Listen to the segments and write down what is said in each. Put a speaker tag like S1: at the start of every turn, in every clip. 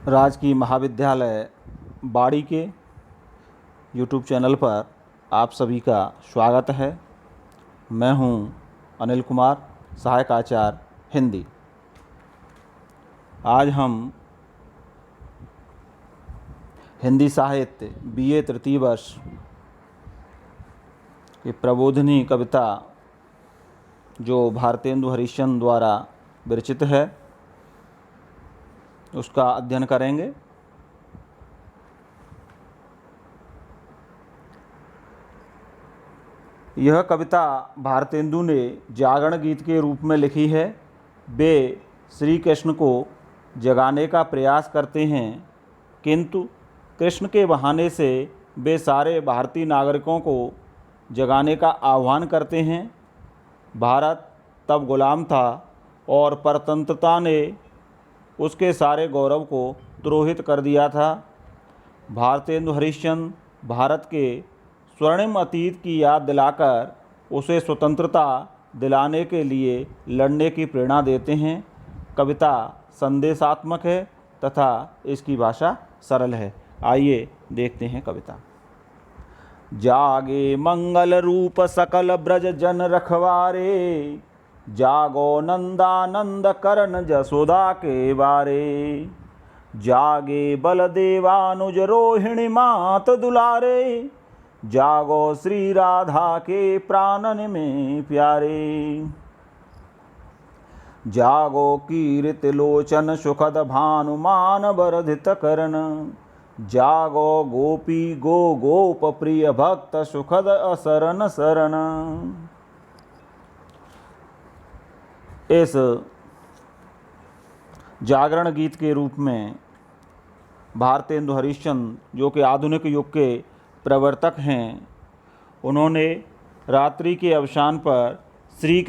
S1: राजकीय महाविद्यालय बाड़ी के यूट्यूब चैनल पर आप सभी का स्वागत है। मैं हूं अनिल कुमार, सहायक आचार्य हिंदी। आज हम हिंदी साहित्य बीए तृतीय वर्ष की प्रबोधिनी कविता जो भारतेंदु हरिश्चंद्र द्वारा विरचित है उसका अध्ययन करेंगे। यह कविता भारतेंदु ने जागरण गीत के रूप में लिखी है। वे श्री कृष्ण को जगाने का प्रयास करते हैं, किंतु कृष्ण के बहाने से वे सारे भारतीय नागरिकों को जगाने का आह्वान करते हैं। भारत तब गुलाम था और परतंत्रता ने उसके सारे गौरव को द्रोहित कर दिया था। भारतेंदु हरिश्चंद्र भारत के स्वर्णिम अतीत की याद दिलाकर उसे स्वतंत्रता दिलाने के लिए लड़ने की प्रेरणा देते हैं। कविता संदेशात्मक है तथा इसकी भाषा सरल है। आइए देखते हैं कविता। जागे मंगल रूप सकल ब्रज जन रखवारे, जागो नंदानंद करन जसोदा के बारे। जागे बलदेवानुज रोहिणी मात दुलारे, जागो श्री राधा के प्राणन में प्यारे। जागो कीर्त लोचन सुखद भानुमान वर्धित करन, जागो गोपी गोप प्रिय भक्त सुखद असरन शरण। इस जागरण गीत के रूप में भारतेंदु हरिश्चंद्र जो कि आधुनिक युग के प्रवर्तक हैं, उन्होंने रात्रि के अवसान पर श्री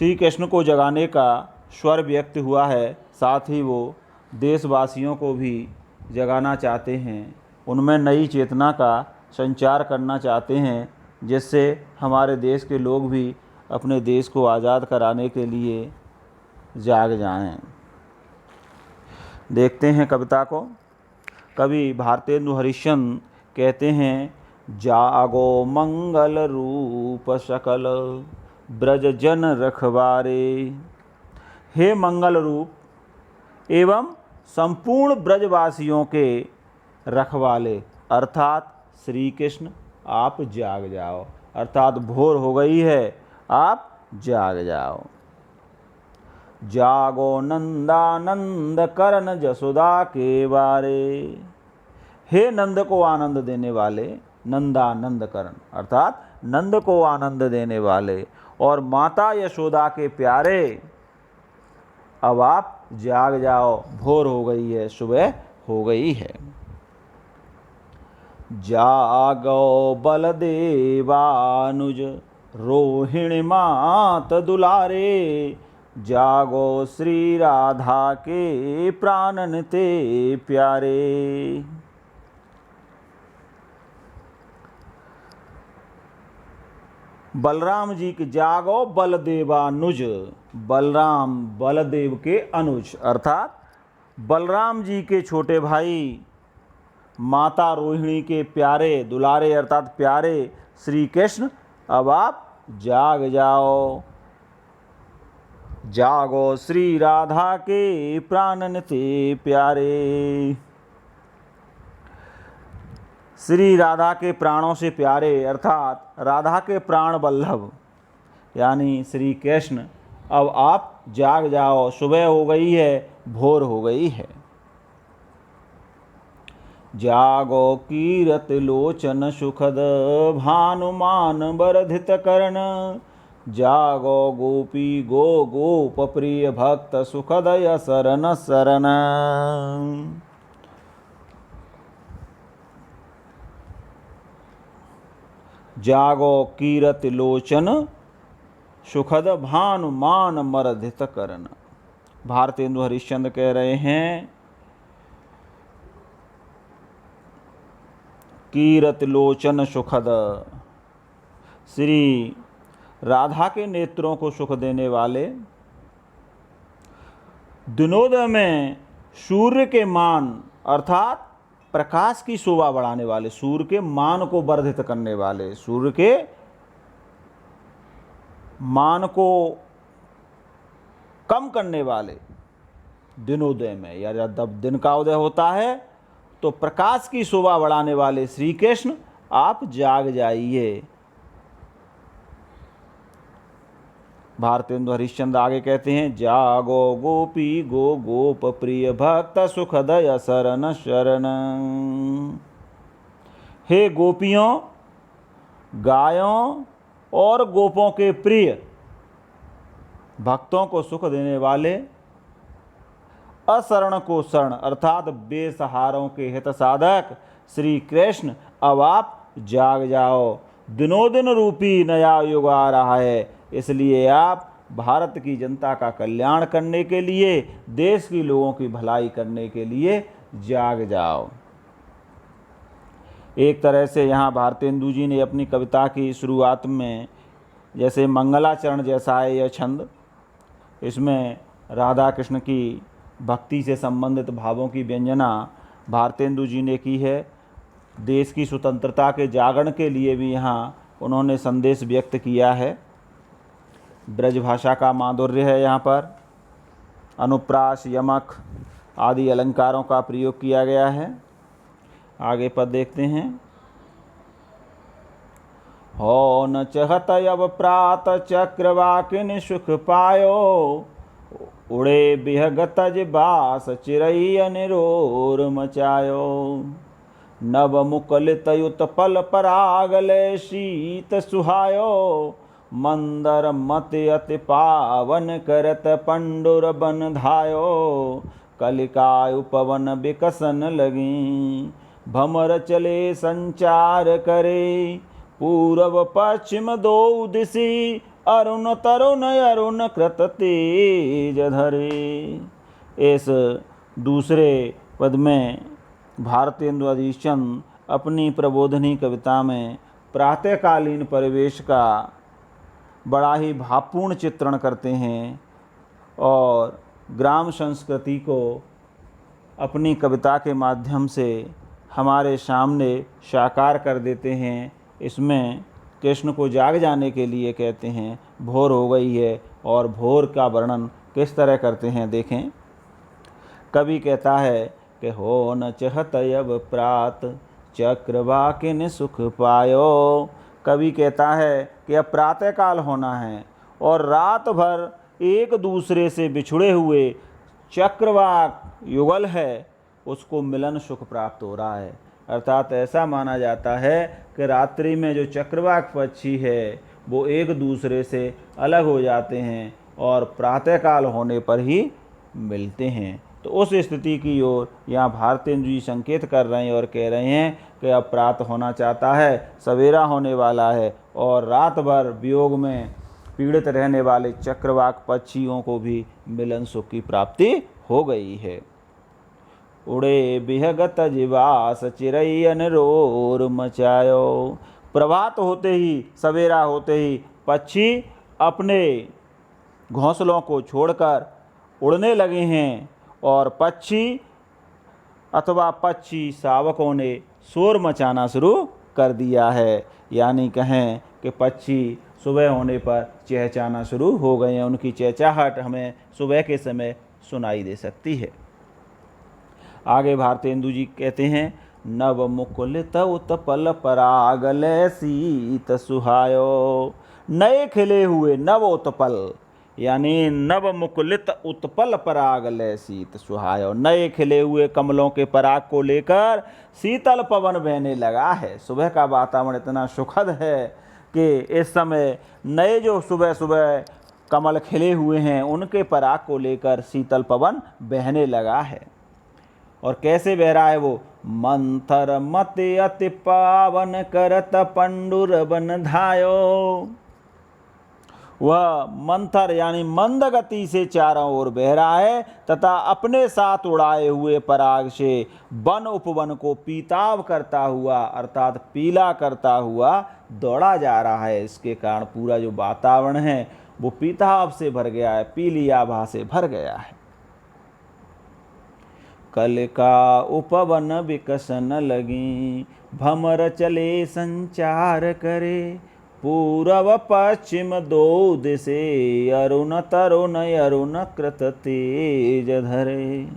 S1: कृष्ण को जगाने का स्वर व्यक्त हुआ है। साथ ही वो देशवासियों को भी जगाना चाहते हैं, उनमें नई चेतना का संचार करना चाहते हैं, जिससे हमारे देश के लोग भी अपने देश को आज़ाद कराने के लिए जाग जाएं। देखते हैं कविता को। कवि भारतेंदु हरिश्चंद्र कहते हैं, जागो मंगल रूप सकल ब्रज जन रखवारे। हे मंगल रूप एवं संपूर्ण ब्रजवासियों के रखवाले, अर्थात श्री कृष्ण आप जाग जाओ, अर्थात भोर हो गई है, आप जाग जाओ। जागो नंदानंद करन जसोदा के बारे। हे नंद को आनंद देने वाले, नंदानंद करन अर्थात नंद को आनंद देने वाले और माता यशोदा के प्यारे, अब आप जाग जाओ, भोर हो गई है, सुबह हो गई है। जागो बलदेवानुज रोहिणी मात दुलारे, जागो श्री राधा के प्राणन ते प्यारे। बलराम जी के जागो बलदेवानुज, बलराम बलदेव के अनुज अर्थात बलराम जी के छोटे भाई, माता रोहिणी के प्यारे दुलारे अर्थात प्यारे श्री कृष्ण, अब आप जाग जाओ। जागो श्री राधा के प्राणन ते प्यारे। श्री राधा के प्राणों से प्यारे अर्थात राधा के प्राण वल्लभ यानी श्री कृष्ण, अब आप जाग जाओ, सुबह हो गई है, भोर हो गई है। जागो कीरत लोचन सुखद भानुमान वर्धित करन, जागो गोपी गोप प्रिय भक्त सुखदय शरण शरण। जागो कीरत लोचन सुखद भानुमान वर्धित करन। भारतेंदु हरिश्चंद्र कह रहे हैं, कीरत लोचन सुखद, श्री राधा के नेत्रों को सुख देने वाले, दिनोदय में सूर्य के मान अर्थात प्रकाश की शोभा बढ़ाने वाले, सूर्य के मान को वर्धित करने वाले, सूर्य के मान को कम करने वाले दिनोदय में, या जब दिन का उदय होता है तो प्रकाश की शोभा बढ़ाने वाले श्री कृष्ण आप जाग जाइए। भारतेंदु हरिश्चंद्र आगे कहते हैं, जागो गोपी गो गोप प्रिय भक्त सुखदय शरण शरण। हे गोपियों, गायों और गोपों के प्रिय, भक्तों को सुख देने वाले, अशरण को शरण अर्थात बेसहारों के हित साधक श्री कृष्ण अब आप जाग जाओ। दिनोदिन रूपी नया युग आ रहा है, इसलिए आप भारत की जनता का कल्याण करने के लिए, देश के लोगों की भलाई करने के लिए जाग जाओ। एक तरह से यहाँ भारतेंदु जी ने अपनी कविता की शुरुआत में, जैसे मंगलाचरण जैसा है यह छंद, इसमें राधा कृष्ण की भक्ति से संबंधित भावों की व्यंजना भारतेंदु जी ने की है। देश की स्वतंत्रता के जागरण के लिए भी यहाँ उन्होंने संदेश व्यक्त किया है। ब्रज भाषा का माधुर्य है यहाँ पर, अनुप्रास, यमक आदि अलंकारों का प्रयोग किया गया है। आगे पद देखते हैं। हो न चहत अब प्रात चक्रवाकिन सुख पायो, उड़े बिहगत बास चिरई अनिरोर मचायो। नव मुकुलित उत्पल परागले शीत सुहायो, मंदर मत अति पावन करत पंडुर बन धायो। कलिकायु पवन विकसन लगी, भमर चले संचार करे। पूरब पश्चिम दो दिशि, अरुण तरुण अरुण कृत तेज धरे। इस दूसरे पद में भारतेंदु हरिश्चंद्र अपनी प्रबोधनी कविता में प्रातःकालीन परिवेश का बड़ा ही भावपूर्ण चित्रण करते हैं और ग्राम संस्कृति को अपनी कविता के माध्यम से हमारे सामने साकार कर देते हैं। इसमें कृष्ण को जाग जाने के लिए कहते हैं, भोर हो गई है, और भोर का वर्णन किस तरह करते हैं देखें। कवि कहता है कि हो न चहत अब प्रात चक्रवाकिन सुख पायो। कवि कहता है कि अब प्रातःकाल होना है और रात भर एक दूसरे से बिछुड़े हुए चक्रवाक युगल है, उसको मिलन सुख प्राप्त हो रहा है। अर्थात ऐसा माना जाता है कि रात्रि में जो चक्रवाक पक्षी है वो एक दूसरे से अलग हो जाते हैं और प्रातःकाल होने पर ही मिलते हैं। तो उस स्थिति की ओर यहाँ भारतेंदु जी संकेत कर रहे हैं और कह रहे हैं कि अब प्रातः होना चाहता है, सवेरा होने वाला है, और रात भर वियोग में पीड़ित रहने वाले चक्रवाक पक्षियों को भी मिलन सुख की प्राप्ति हो गई है। उड़े बिहगत जिवास चिरई अनरोर मचायो। प्रभात होते ही, सवेरा होते ही पक्षी अपने घोंसलों को छोड़कर उड़ने लगे हैं और पक्षी अथवा पक्षी शावकों ने शोर मचाना शुरू कर दिया है। यानी कहें कि पक्षी सुबह होने पर चहचहाना शुरू हो गए हैं, उनकी चहचहाहट हमें सुबह के समय सुनाई दे सकती है। आगे भारतेंदु जी कहते हैं, नव मुकुलित उत्पल परागले शीत सुहायो। नए खिले हुए नव उत्पल यानी नव मुकुलित उत्पल परागले शीत सुहायो। नए खिले हुए कमलों के पराग को लेकर शीतल पवन बहने लगा है। सुबह का वातावरण इतना सुखद है कि इस समय नए जो सुबह सुबह कमल खिले हुए हैं उनके पराग को लेकर शीतल पवन बहने लगा है। और कैसे बह रहा है वो? मंथर मत अति पावन करत पंडुर बन धायो। वह मंथर यानी मंद गति से चारों ओर बह रहा है तथा अपने साथ उड़ाए हुए पराग से वन उपवन को पीताव करता हुआ अर्थात पीला करता हुआ दौड़ा जा रहा है। इसके कारण पूरा जो वातावरण है वो पीताव से भर गया है, पीली आभा से भर गया है। कल का उपवन विकसन लगी, भमर चले संचार करे, पूरब पश्चिम दो दिशे, अरुण तरुण अरुण कृत तेज धरे।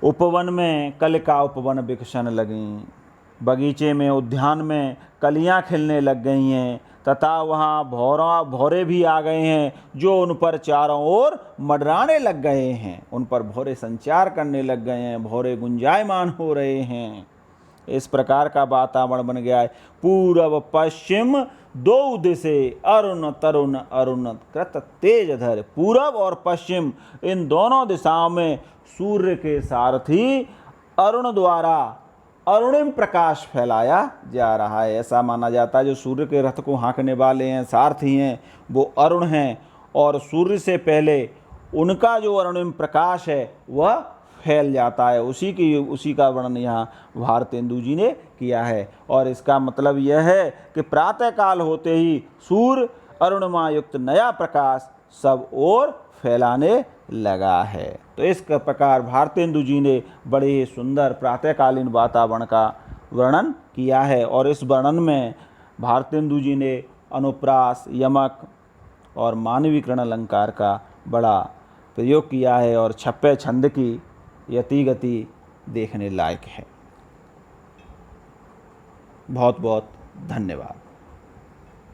S1: उपवन में कल का उपवन विकसन लगी, बगीचे में उद्यान में कलियां खिलने लग गई हैं तथा वहाँ भौरे भी आ गए हैं जो उन पर चारों ओर मंडराने लग गए हैं, उन पर भौरे संचार करने लग गए हैं, भौरे गुंजायमान हो रहे हैं। इस प्रकार का वातावरण बन गया है। पूर्व पश्चिम दो दिशे, अरुण तरुण अरुण कृत तेज धर। पूरब और पश्चिम इन दोनों दिशाओं में सूर्य के सारथी अरुण द्वारा अरुणिम प्रकाश फैलाया जा रहा है। ऐसा माना जाता है जो सूर्य के रथ को हाँकने वाले हैं, सारथी हैं, वो अरुण हैं और सूर्य से पहले उनका जो अरुणिम प्रकाश है वह फैल जाता है। उसी का वर्णन यहाँ भारतेंदु जी ने किया है। और इसका मतलब यह है कि प्रातःकाल होते ही सूर्य अरुणिमा युक्त नया प्रकाश सब ओर फैलाने लगा है। तो इस प्रकार भारतेंदु जी ने बड़े ही सुंदर प्रातःकालीन वातावरण का वर्णन किया है। और इस वर्णन में भारतेंदु जी ने अनुप्रास, यमक और मानवीकरण अलंकार का बड़ा प्रयोग किया है और छप्पे छंद की यति गति देखने लायक है। बहुत बहुत धन्यवाद।